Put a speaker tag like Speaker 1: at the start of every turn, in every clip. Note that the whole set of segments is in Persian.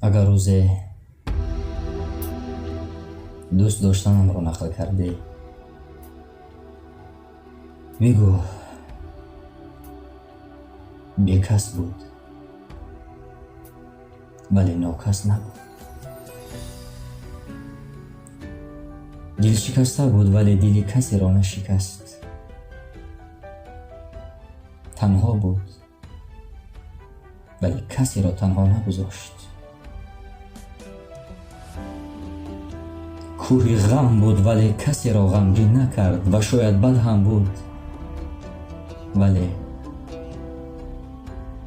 Speaker 1: اگر روزی دوست داشتنم رو نقل کردی، بگو بیکس بود ولی ناکس نبود. دل شکسته بود ولی دل کسی را نشکست. تنها بود ولی کسی را تنها نگذاشت. کوه غم بود ولی کسی را غمگین نکرد و شاید بد هم بود ولی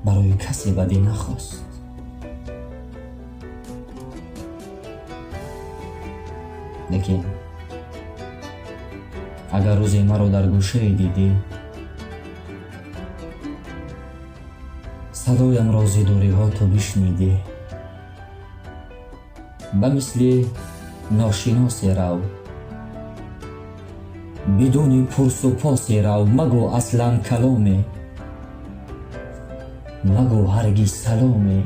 Speaker 1: برای کسی بدی نخواست. لیکن اگر روزی مرا در گوشه دیدی، صدایم را ز دوری ها تو بشنیدی، به مثل ناشناسی رو بدون پرس و پاسی رو. مگو اصلا کلامی، مگو هرگز سلامی،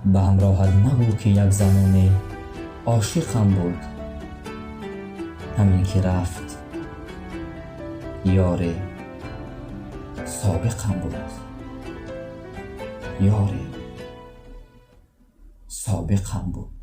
Speaker 1: به همراهت نگو که یک زمانی عاشقم بود. همین که رفت یار سابقم بود، یار سابقم بود.